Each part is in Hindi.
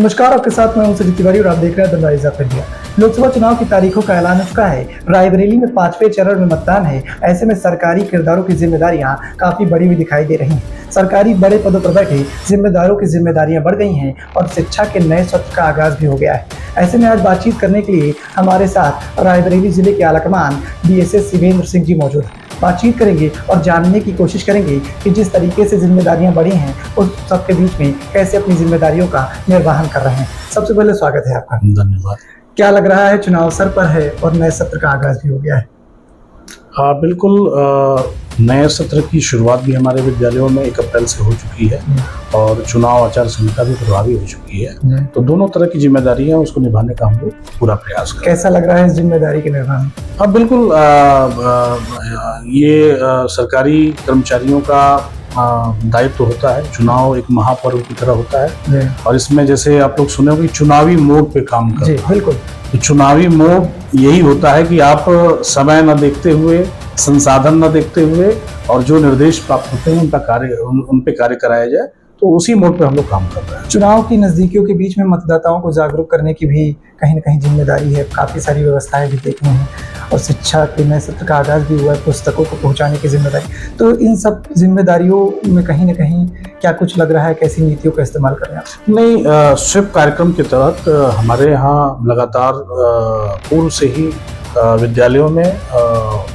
नमस्कार, आपके साथ मैं हूं सुजीत तिवारी और आप देख रहे हैं the rise of India. Lok Sabha चुनाव की तारीखों का ऐलान हो चुका है। रायबरेली में 5वें चरण में मतदान है। ऐसे में सरकारी किरदारों की जिम्मेदारियां काफी बड़ी हुई दिखाई दे रही हैं। सरकारी बड़े पदों पर बैठे जिम्मेदारों की जिम्मेदारियां बढ़ गई हैं और शिक्षा के नए सत्र का आगाज भी हो गया है। ऐसे में आज बातचीत करने के लिए हमारे साथ रायबरेली जिले के आलाकमान DSS शिवेंद्र सिंह जी मौजूद हैं। बातचीत करेंगे और जानने की कोशिश करेंगे कि जिस तरीके से जिम्मेदारियां बढ़ी हैं उस सबके बीच में कैसे अपनी जिम्मेदारियों का निर्वहन कर रहे हैं। सबसे पहले स्वागत है आपका। धन्यवाद। क्या लग रहा है, चुनाव सर पर है और नए सत्र का आगाज भी हो गया है? हाँ बिल्कुल, नए सत्र की शुरुआत भी हमारे विद्यालयों में 1 अप्रैल से हो चुकी है और चुनाव आचार संहिता भी प्रभावी हो चुकी है। तो दोनों तरह की जिम्मेदारी है, उसको निभाने का हम लोग पूरा प्रयास करें। कैसा लग रहा है इस जिम्मेदारी के निर्वहन? हाँ बिल्कुल, ये सरकारी कर्मचारियों का दायित्व तो होता है। चुनाव एक महापर्व की तरह होता है और इसमें जैसे आप लोग सुने होंगे चुनावी मोड पे काम करते हैं। बिल्कुल, तो चुनावी मोड यही होता है कि आप समय न देखते हुए, संसाधन न देखते हुए और जो निर्देश प्राप्त होते हैं उन पे कार्य कराया जाए। तो उसी मोड पे हम लोग काम कर रहे हैं। चुनाव की नज़दीकियों के बीच में मतदाताओं को जागरूक करने की भी कहीं न कहीं जिम्मेदारी है। काफ़ी सारी व्यवस्थाएं भी देखनी हैं और शिक्षा के नए सत्र का आगाज़ भी हुआ है, पुस्तकों को पहुंचाने की जिम्मेदारी। तो इन सब जिम्मेदारियों में कहीं न कहीं क्या कुछ लग रहा है, कैसी नीतियों का इस्तेमाल कर रहे हैं? नहीं, स्वीप कार्यक्रम के तहत हमारे यहाँ लगातार पूर्व से ही विद्यालयों में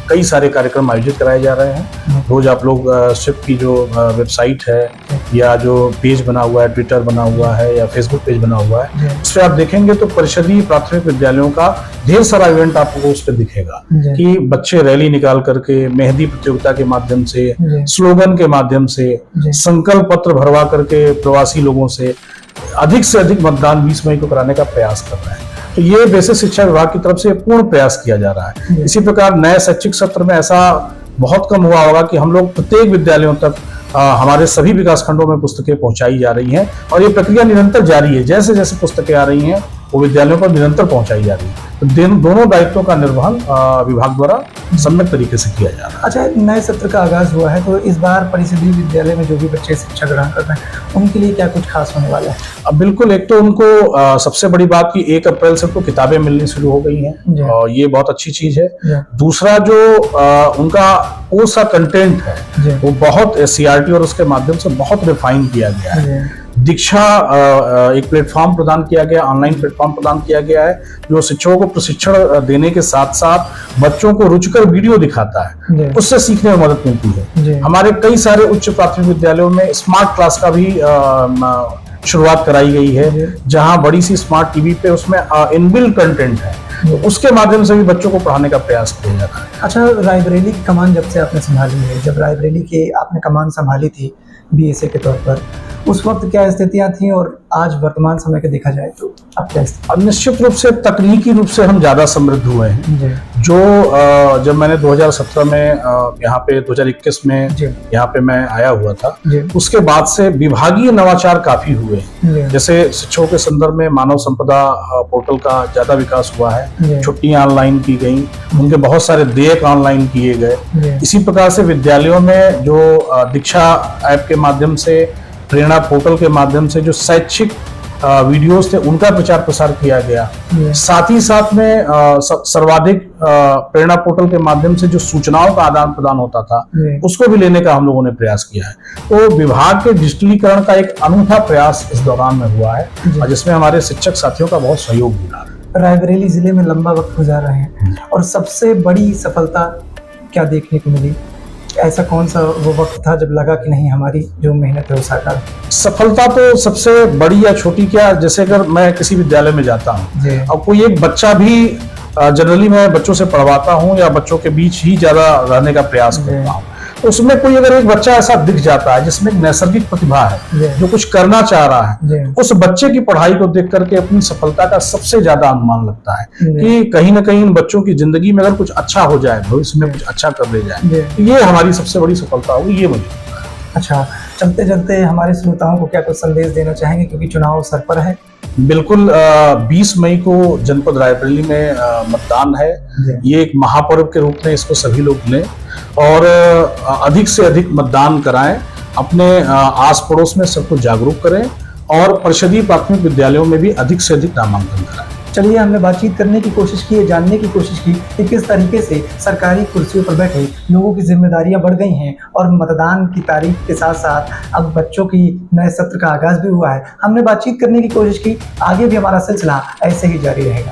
कई सारे कार्यक्रम आयोजित कराए जा रहे हैं। रोज आप लोग स्वीप की जो वेबसाइट है या जो पेज बना हुआ है, ट्विटर बना हुआ है या फेसबुक पेज बना हुआ है, उस पर आप देखेंगे तो परिषदीय प्राथमिक विद्यालयों का ढेर सारा इवेंट आपको उस पर दिखेगा कि बच्चे रैली निकाल करके, मेहंदी प्रतियोगिता के माध्यम से, स्लोगन के माध्यम से, संकल्प पत्र भरवा करके प्रवासी लोगों से अधिक मतदान 20 मई को कराने का प्रयास कर रहे हैं। तो ये बेसिक शिक्षा विभाग की तरफ से पूर्ण प्रयास किया जा रहा है। इसी प्रकार नए शैक्षिक सत्र में ऐसा बहुत कम हुआ होगा कि हम लोग प्रत्येक विद्यालयों तक हमारे सभी विकास खंडों में पुस्तकें पहुंचाई जा रही हैं और ये प्रक्रिया निरंतर जारी है। जैसे जैसे पुस्तकें आ रही हैं वो विद्यालयों पर निरंतर पहुंचाई जा रही है। तो दोनों दायित्वों का निर्वहन विभाग द्वारा सम्यक तरीके से किया जा रहा है। अच्छा, नए सत्र का आगाज हुआ है तो इस बार परिषदीय विद्यालय में जो भी बच्चे शिक्षा ग्रहण कर रहे हैं उनके लिए क्या कुछ खास होने वाला है? अब बिल्कुल, एक तो उनको सबसे बड़ी बात की 1 अप्रैल से तो किताबें मिलनी शुरू हो गई हैं और ये बहुत अच्छी चीज है। दूसरा जो उनका कोर्स का कंटेंट है वो बहुत CRT और उसके माध्यम से बहुत रिफाइन किया गया है। दीक्षा एक प्लेटफॉर्म प्रदान किया गया, ऑनलाइन प्लेटफॉर्म प्रदान किया गया है जो शिक्षकों को प्रशिक्षण देने के साथ साथ बच्चों को रुचिकर वीडियो दिखाता है, उससे सीखने में मदद मिलती है। हमारे कई सारे उच्च प्राथमिक विद्यालयों में स्मार्ट क्लास का भी शुरुआत कराई गई है, जहां बड़ी सी स्मार्ट टीवी पे उसमें इनबिल्ट कंटेंट है, तो उसके माध्यम से भी बच्चों को पढ़ाने का प्रयास किया जाता है। अच्छा, रायबरेली की कमान जब से आपने संभाली है, जब रायबरेली के आपने कमान संभाली थी BSA के तौर पर, उस वक्त क्या स्थितियां थी और आज वर्तमान समय के देखा जाए तो अब क्या स्थिति? निश्चित रूप से तकनीकी रूप से हम ज्यादा समृद्ध हुए हैं। जो जब मैंने 2017 में यहाँ पे 2021 में यहाँ पे मैं आया हुआ था, उसके बाद से विभागीय नवाचार काफी हुए हैं। जैसे शिक्षकों के संदर्भ में मानव संपदा पोर्टल का ज्यादा विकास हुआ है, छुट्टियां ऑनलाइन की गई, उनके बहुत सारे देयक ऑनलाइन किए गए। इसी प्रकार से विद्यालयों में जो दीक्षा ऐप के माध्यम से, प्रेरणा पोर्टल के माध्यम से जो शैक्षिक वीडियोस थे उनका प्रचार प्रसार किया गया। साथ ही साथ में सर्वाधिक प्रेरणा पोर्टल के माध्यम से जो सूचनाओं का आदान प्रदान होता था उसको भी लेने का हम लोगों ने प्रयास किया है। तो विभाग के डिजिटलीकरण का एक अनूठा प्रयास इस दौरान में हुआ है और जिसमें हमारे शिक्षक साथियों का बहुत सहयोग भी रहा है। रायबरेली जिले में लंबा वक्त गुजार रहे हैं और सबसे बड़ी सफलता क्या देखने को मिली? ऐसा कौन सा वो वक्त था जब लगा कि नहीं, हमारी जो मेहनत है वो साकार? सफलता तो सबसे बड़ी या छोटी क्या, जैसे अगर मैं किसी विद्यालय में जाता हूँ और कोई एक बच्चा भी, जनरली मैं बच्चों से पढ़वाता हूँ या बच्चों के बीच ही ज्यादा रहने का प्रयास करता हूँ, तो उसमें कोई अगर एक बच्चा ऐसा दिख जाता है जिसमें एक नैसर्गिक प्रतिभा है, जो कुछ करना चाह रहा है, उस बच्चे की पढ़ाई को देख करके अपनी सफलता का सबसे ज्यादा अनुमान लगता है कि कहीं ना कहीं इन बच्चों की जिंदगी में अगर कुछ अच्छा हो जाए, भविष्य में कुछ अच्छा कर ले जाए, तो ये हमारी सबसे बड़ी सफलता होगी, ये मुझे। अच्छा, चलते चलते हमारे श्रोताओं को क्या कुछ संदेश देना चाहेंगे, क्योंकि चुनाव सर पर है? बिल्कुल, 20 मई को जनपद रायबरेली में मतदान है। ये एक महापर्व के रूप में इसको सभी लोग लें और अधिक से अधिक मतदान कराएं, अपने आस पड़ोस में सबको जागरूक करें और परिषदीय प्राथमिक विद्यालयों में भी अधिक से अधिक नामांकन कराएं। चलिए, हमने बातचीत करने की कोशिश की है, जानने की कोशिश की कि किस तरीके से सरकारी कुर्सियों पर बैठे लोगों की जिम्मेदारियां बढ़ गई हैं और मतदान की तारीख के साथ साथ अब बच्चों की नए सत्र का आगाज भी हुआ है। हमने बातचीत करने की कोशिश की, आगे भी हमारा सिलसिला ऐसे ही जारी रहेगा।